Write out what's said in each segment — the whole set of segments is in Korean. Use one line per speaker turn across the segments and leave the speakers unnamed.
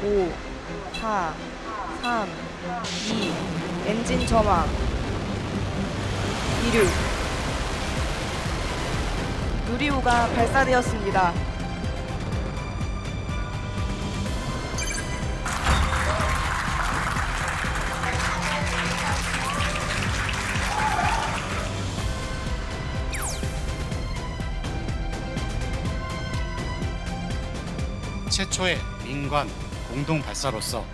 5, 4, 3, 2, 엔진 점화. 이륙. 누리호가 발사되었습니다.
최초의 민관 공동 발사로서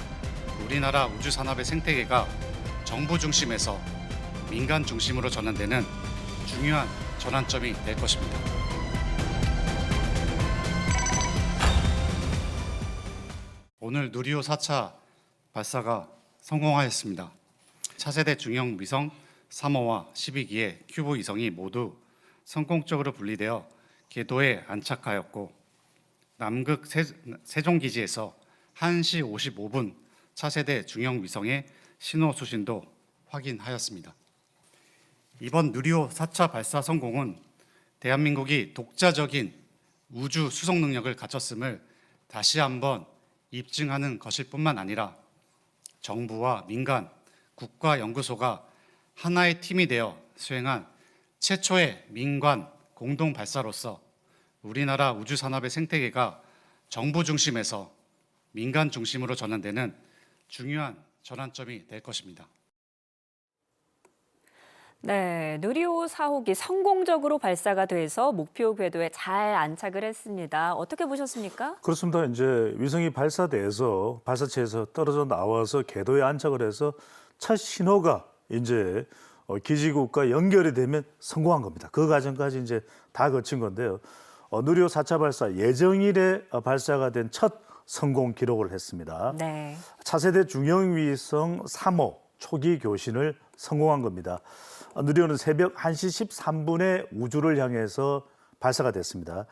우리나라 우주 산업의 생태계가 정부 중심에서 민간 중심으로 전환되는 중요한 전환점이 될 것입니다. 오늘 누리호 4차 발사가 성공하였습니다. 차세대 중형 위성 3호와 12기의 큐브 위성이 모두 성공적으로 분리되어 궤도에 안착하였고, 남극 세종기지에서 1시 55분 차세대 중형 위성의 신호 수신도 확인하였습니다. 이번 누리호 4차 발사 성공은 대한민국이 독자적인 우주 수송 능력을 갖췄음을 다시 한번 입증하는 것일 뿐만 아니라 정부와 민간, 국가 연구소가 하나의 팀이 되어 수행한 최초의 민관 공동 발사로서 우리나라 우주 산업의 생태계가 정부 중심에서 민간 중심으로 전환되는 중요한 전환점이 될 것입니다.
네, 누리호 4호기 성공적으로 발사가 돼서 목표 궤도에 잘 안착을 했습니다. 어떻게 보셨습니까?
그렇습니다. 이제 위성이 발사돼서 발사체에서 떨어져 나와서 궤도에 안착을 해서 첫 신호가 이제 기지국과 연결이 되면 성공한 겁니다. 그 과정까지 이제 다 거친 건데요. 누리호 4차 발사 예정일에 발사가 된 첫 성공 기록을 했습니다.
네.
차세대 중형 위성 3호 초기 교신을 성공한 겁니다. 누리호는 새벽 1시 13분에 우주를 향해서 발사가 됐습니다.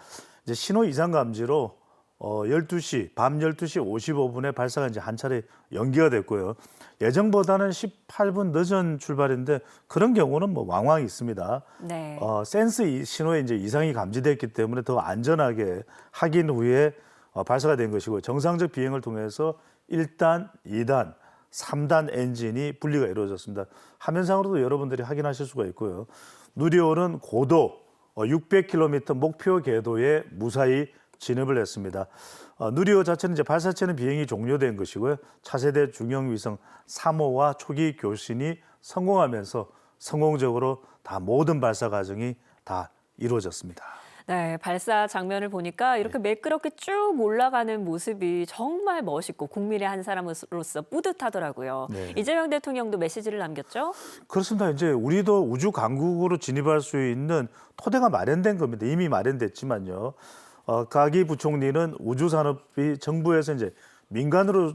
이제 신호 이상 감지로 12시, 밤 12시 55분에 발사가 이제 한 차례 연기가 됐고요. 예정보다는 18분 늦은 출발인데 그런 경우는 뭐 왕왕 있습니다.
네.
센스 신호에 이제 이상이 감지됐기 때문에 더 안전하게 확인 후에 발사가 된 것이고, 정상적 비행을 통해서 1단, 2단, 3단 엔진이 분리가 이루어졌습니다. 화면상으로도 여러분들이 확인하실 수가 있고요. 누리호는 고도 600km 목표 궤도에 무사히 진입을 했습니다. 누리호 자체는 이제 발사체는 비행이 종료된 것이고요. 차세대 중형 위성 3호와 초기 교신이 성공하면서 성공적으로 다 모든 발사 과정이 다 이루어졌습니다.
네, 발사 장면을 보니까 이렇게 매끄럽게 쭉 올라가는 모습이 정말 멋있고 국민의 한 사람으로서 뿌듯하더라고요.
네.
이재명 대통령도 메시지를 남겼죠?
그렇습니다. 이제 우리도 우주 강국으로 진입할 수 있는 토대가 마련된 겁니다. 이미 마련됐지만요. 가기 부총리는 우주 산업이 정부에서 이제 민간으로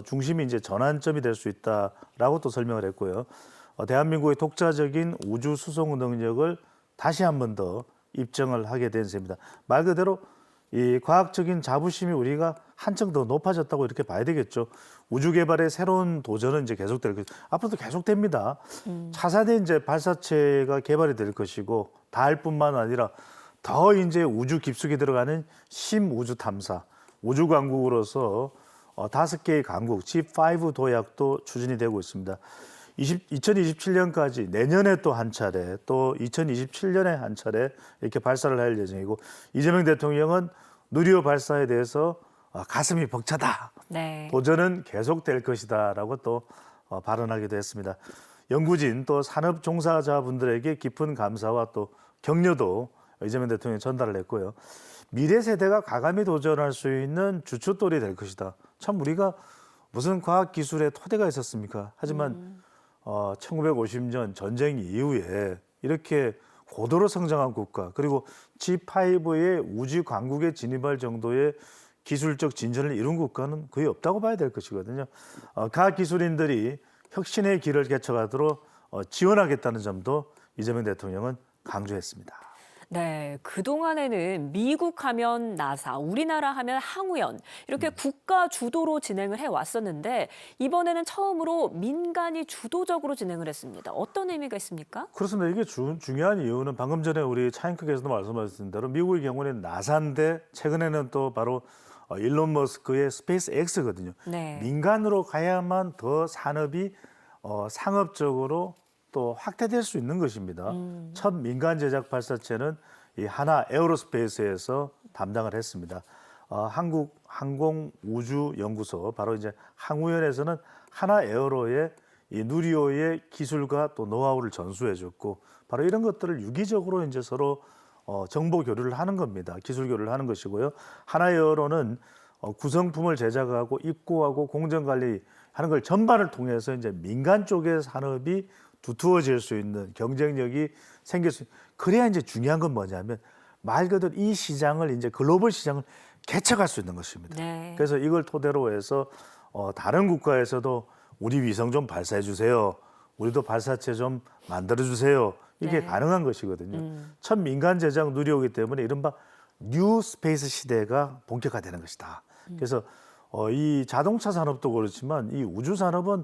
중심이 이제 전환점이 될 수 있다라고 또 설명을 했고요. 대한민국의 독자적인 우주 수송 능력을 다시 한 번 더 입증을 하게 된 셈입니다. 말 그대로 이 과학적인 자부심이 우리가 한층 더 높아졌다고 이렇게 봐야 되겠죠. 우주 개발의 새로운 도전은 이제 계속될 것, 앞으로도 계속됩니다. 차세대 이제 발사체가 개발이 될 것이고, 달뿐만 아니라 더 이제 우주 깊숙이 들어가는 심우주 탐사, 우주 강국으로서 5개의 강국 G5 도약도 추진이 되고 있습니다. 2027년까지 내년에 또 한 차례, 또 2027년에 한 차례 이렇게 발사를 할 예정이고, 이재명 대통령은 누리호 발사에 대해서 가슴이 벅차다.
네.
도전은 계속될 것이다라고 또 발언하기도 했습니다. 연구진 또 산업 종사자분들에게 깊은 감사와 또 격려도 이재명 대통령이 전달을 했고요. 미래 세대가 과감히 도전할 수 있는 주춧돌이 될 것이다. 참 우리가 무슨 과학 기술의 토대가 있었습니까? 하지만 1950년 전쟁 이후에 이렇게 고도로 성장한 국가, 그리고 G5의 우주 강국에 진입할 정도의 기술적 진전을 이룬 국가는 거의 없다고 봐야 될 것이거든요. 과학 기술인들이 혁신의 길을 개척하도록 지원하겠다는 점도 이재명 대통령은 강조했습니다.
네, 그동안에는 미국 하면 나사, 우리나라 하면 항우연 이렇게 국가 주도로 진행을 해왔었는데 이번에는 처음으로 민간이 주도적으로 진행을 했습니다. 어떤 의미가 있습니까?
그렇습니다. 이게 중요한 이유는 방금 전에 우리 차인크께서도 말씀하셨던 대로 미국의 경우는 나사인데, 최근에는 또 바로 일론 머스크의 스페이스 X거든요.
네.
민간으로 가야만 더 산업이 상업적으로 또 확대될 수 있는 것입니다. 첫 민간 제작 발사체는 이 하나 에어로스페이스에서 담당을 했습니다. 한국 항공우주연구소 바로 이제 항우연에서는 하나 에어로의 이 누리호의 기술과 또 노하우를 전수해줬고 바로 이런 것들을 유기적으로 이제 서로 정보 교류를 하는 겁니다. 기술 교류를 하는 것이고요. 하나 에어로는 구성품을 제작하고 입고하고 공정 관리하는 걸 전반을 통해서 이제 민간 쪽의 산업이 두터워질 수 있는 경쟁력이 생길 수 있는. 그래야 이제 중요한 건 뭐냐면 말 그대로 이 시장을 이제 글로벌 시장을 개척할 수 있는 것입니다.
네.
그래서 이걸 토대로 해서 다른 국가에서도 우리 위성 좀 발사해 주세요. 우리도 발사체 좀 만들어 주세요. 이게
네.
가능한 것이거든요. 첫 민간 제작 누리호기 때문에 이른바 뉴 스페이스 시대가 본격화되는 것이다. 그래서 이 자동차 산업도 그렇지만 이 우주 산업은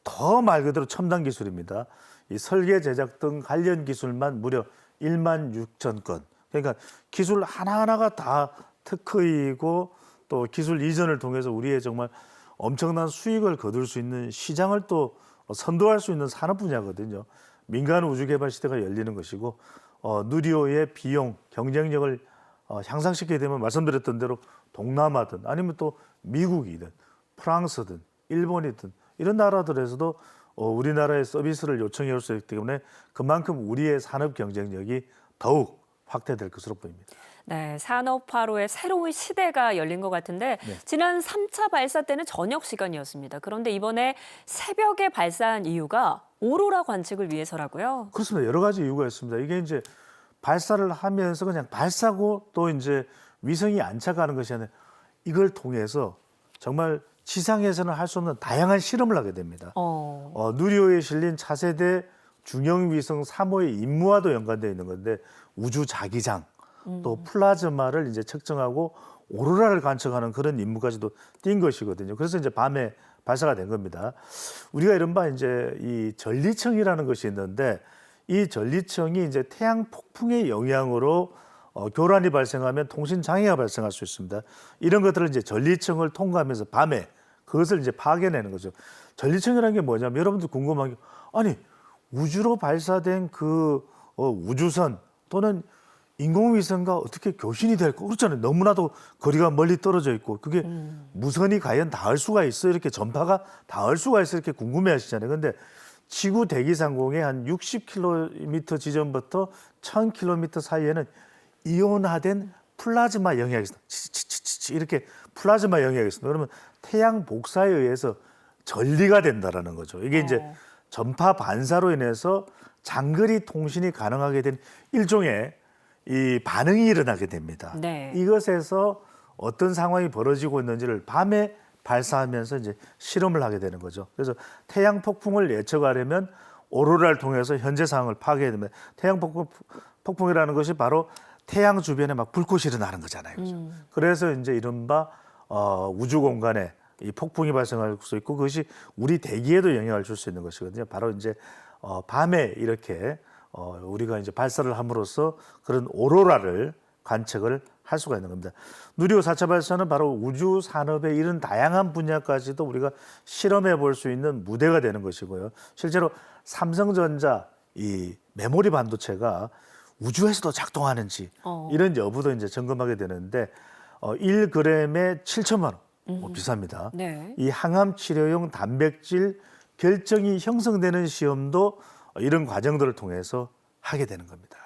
더 말 그대로 첨단 기술입니다. 이 설계 제작 등 관련 기술만 무려 1만 6천 건. 그러니까 기술 하나하나가 다 특허이고 또 기술 이전을 통해서 우리의 정말 엄청난 수익을 거둘 수 있는 시장을 또 선도할 수 있는 산업 분야거든요. 민간 우주 개발 시대가 열리는 것이고 누리호의 비용, 경쟁력을 향상시키게 되면 말씀드렸던 대로 동남아든 아니면 또 미국이든 프랑스든 일본이든 이런 나라들에서도 우리나라의 서비스를 요청해 올 수 있기 때문에 그만큼 우리의 산업 경쟁력이 더욱 확대될 것으로 보입니다.
네, 산업화로의 새로운 시대가 열린 것 같은데 지난 3차 발사 때는 저녁 시간이었습니다. 그런데 이번에 새벽에 발사한 이유가 오로라 관측을 위해서라고요?
그렇습니다. 여러 가지 이유가 있습니다. 이게 이제 발사를 하면서 그냥 발사고 또 이제 위성이 안착하는 것이 아니라 이걸 통해서 정말 지상에서는 할 수 없는 다양한 실험을 하게 됩니다. 누리호에 실린 차세대 중형위성 3호의 임무와도 연관되어 있는 건데 우주 자기장 또 플라즈마를 이제 측정하고 오로라를 관측하는 그런 임무까지도 띈 것이거든요. 그래서 이제 밤에 발사가 된 겁니다. 우리가 이른바 이제 이 전리청이라는 것이 있는데 이 전리청이 이제 태양 폭풍의 영향으로 교란이 발생하면 통신 장애가 발생할 수 있습니다. 이런 것들을 이제 전리청을 통과하면서 밤에 그것을 이제 파악해내는 거죠. 전리청이라는 게 뭐냐면 여러분들 궁금한 게 아니 우주로 발사된 그 우주선 또는 인공위성과 어떻게 교신이 될까? 그렇잖아요. 너무나도 거리가 멀리 떨어져 있고 그게 무선이 과연 닿을 수가 있어? 이렇게 전파가 닿을 수가 있어? 이렇게 궁금해하시잖아요. 근데 지구 대기상공의 한 60km 지점부터 1000km 사이에는 이온화된 플라즈마 영향이 있습니다. 이렇게 플라즈마 영향이 있습니다. 그러면 태양 복사에 의해서 전리가 된다라는 거죠. 이게 이제 전파 반사로 인해서 장거리 통신이 가능하게 된 일종의 이 반응이 일어나게 됩니다.
네.
이것에서 어떤 상황이 벌어지고 있는지를 밤에 발사하면서 이제 실험을 하게 되는 거죠. 그래서 태양 폭풍을 예측하려면 오로라를 통해서 현재 상황을 파악해야 됩니다. 태양 폭풍이라는 것이 바로 태양 주변에 막 불꽃이 일어나는 거잖아요. 그죠? 그래서 이제 이른바 우주 공간에 이 폭풍이 발생할 수 있고 그것이 우리 대기에도 영향을 줄 수 있는 것이거든요. 바로 이제 밤에 이렇게 우리가 이제 발사를 함으로써 그런 오로라를 관측을 할 수가 있는 겁니다. 누리호 4차 발사는 바로 우주 산업의 이런 다양한 분야까지도 우리가 실험해 볼 수 있는 무대가 되는 것이고요. 실제로 삼성전자 이 메모리 반도체가 우주에서도 작동하는지 이런 여부도 이제 점검하게 되는데 1g에 7천만 원, 비쌉니다.
네.
이 항암 치료용 단백질 결정이 형성되는 시험도 이런 과정들을 통해서 하게 되는 겁니다.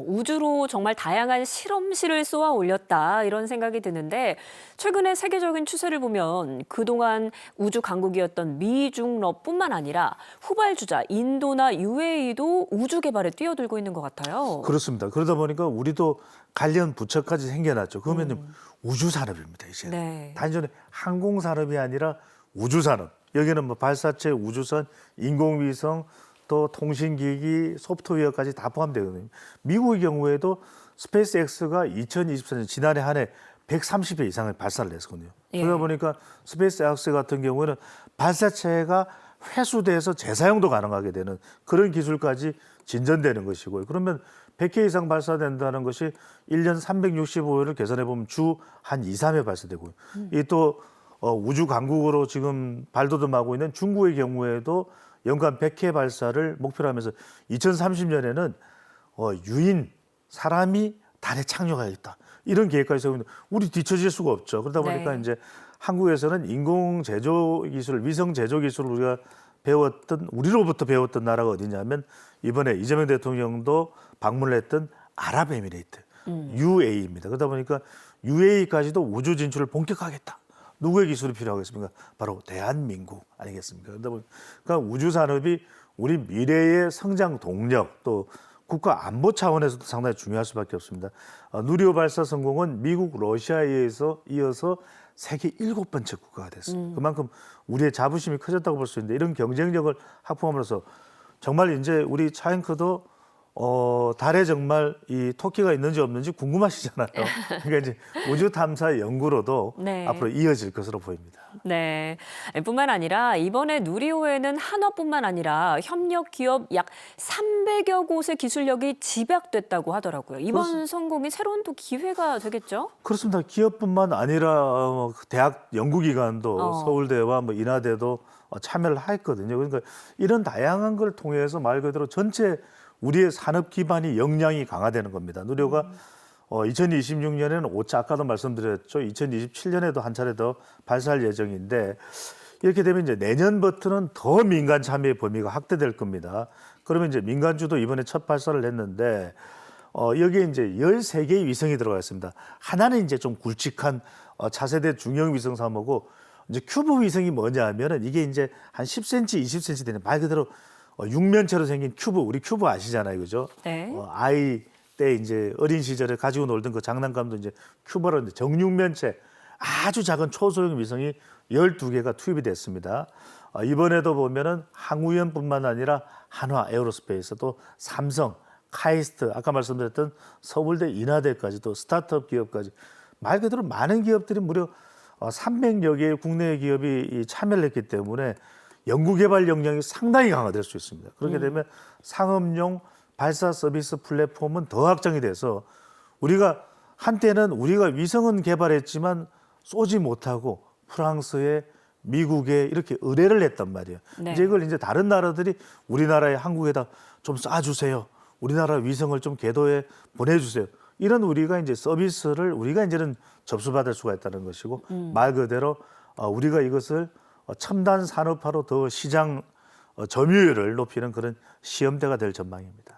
우주로 정말 다양한 실험실을 쏘아 올렸다 이런 생각이 드는데 최근에 세계적인 추세를 보면 그동안 우주 강국이었던 미중러뿐만 아니라 후발주자 인도나 UAE도 우주 개발에 뛰어들고 있는 것 같아요.
그렇습니다. 그러다 보니까 우리도 관련 부처까지 생겨났죠. 그러면 우주 산업입니다. 이제
네.
단순히 항공 산업이 아니라 우주 산업. 여기는 뭐 발사체, 우주선, 인공위성 또 통신기기, 소프트웨어까지 다 포함되거든요. 미국의 경우에도 스페이스 X가 2024년 지난해 한 해 130회 이상을 발사를 했거든요. 그러다 보니까 스페이스 X 같은 경우에는 발사체가 회수돼서 재사용도 가능하게 되는 그런 기술까지 진전되는 것이고요. 그러면 100회 이상 발사된다는 것이 1년 365일을 계산해 보면 주 한 2, 3회 발사되고요. 이 또 우주 강국으로 지금 발돋움하고 있는 중국의 경우에도 연간 100회 발사를 목표로 하면서 2030년에는 유인 사람이 달에 착륙하겠다. 이런 계획까지 세우는데 우리 뒤처질 수가 없죠. 그러다 보니까
네.
이제 한국에서는 인공 제조 기술, 위성 제조 기술을 우리가 우리로부터 배웠던 나라가 어디냐면 이번에 이재명 대통령도 방문을 했던 아랍에미레이트, UAE입니다. 그러다 보니까 UAE까지도 우주 진출을 본격화하겠다. 누구의 기술이 필요하겠습니까? 바로 대한민국 아니겠습니까? 그러다 보니까 우주 산업이 우리 미래의 성장 동력 또 국가 안보 차원에서도 상당히 중요할 수밖에 없습니다. 누리호 발사 성공은 미국, 러시아에 이어서 세계 7번째 국가가 됐습니다. 그만큼 우리의 자부심이 커졌다고 볼 수 있는데 이런 경쟁력을 확보함으로써 정말 이제 우리 차잉크도 달에 정말 이 토끼가 있는지 없는지 궁금하시잖아요. 그러니까 이제 우주 탐사 연구로도
네.
앞으로 이어질 것으로 보입니다.
네. 뿐만 아니라 이번에 누리호에는 한화뿐만 아니라 협력 기업 약 300여 곳의 기술력이 집약됐다고 하더라고요. 이번 성공이 새로운 또 기회가 되겠죠?
그렇습니다. 기업뿐만 아니라 대학 연구기관도 서울대와 인하대도 참여를 했거든요. 그러니까 이런 다양한 걸 통해서 말 그대로 전체 우리의 산업 기반이 역량이 강화되는 겁니다. 누리호가 2026년에는 5차 아까도 말씀드렸죠. 2027년에도 한 차례 더 발사할 예정인데 이렇게 되면 이제 내년부터는 더 민간 참여의 범위가 확대될 겁니다. 그러면 이제 민간주도 이번에 첫 발사를 했는데 여기에 이제 13개의 위성이 들어가 있습니다. 하나는 이제 좀 굵직한 차세대 중형 위성 3호고 이제 큐브 위성이 뭐냐면은 이게 이제 한 10cm, 20cm 되는 말 그대로 육면체로 생긴 큐브, 우리 큐브 아시잖아요, 그죠?
네.
아이 때 이제 어린 시절에 가지고 놀던 그 장난감도 이제 큐브로 하는데 정육면체 아주 작은 초소형 위성이 12개가 투입이 됐습니다. 이번에도 보면은 항우연뿐만 아니라 한화 에어로스페이스 또 삼성, 카이스트, 아까 말씀드렸던 서울대 인하대까지 또 스타트업 기업까지 말 그대로 많은 기업들이 무려 300여 개의 국내 기업이 참여를 했기 때문에 연구개발 역량이 상당히 강화될 수 있습니다. 그렇게 되면 상업용 발사 서비스 플랫폼은 더 확장이 돼서 우리가 한때는 우리가 위성은 개발했지만 쏘지 못하고 프랑스에 미국에 이렇게 의뢰를 했단 말이에요.
네.
이제 이걸 이제 다른 나라들이 우리나라에 한국에다 좀 쏴주세요. 우리나라 위성을 좀 궤도에 보내주세요. 이런 우리가 이제 서비스를 우리가 이제는 접수받을 수가 있다는 것이고 말 그대로 우리가 이것을 첨단 산업화로 더 시장 점유율을 높이는 그런 시험대가 될 전망입니다.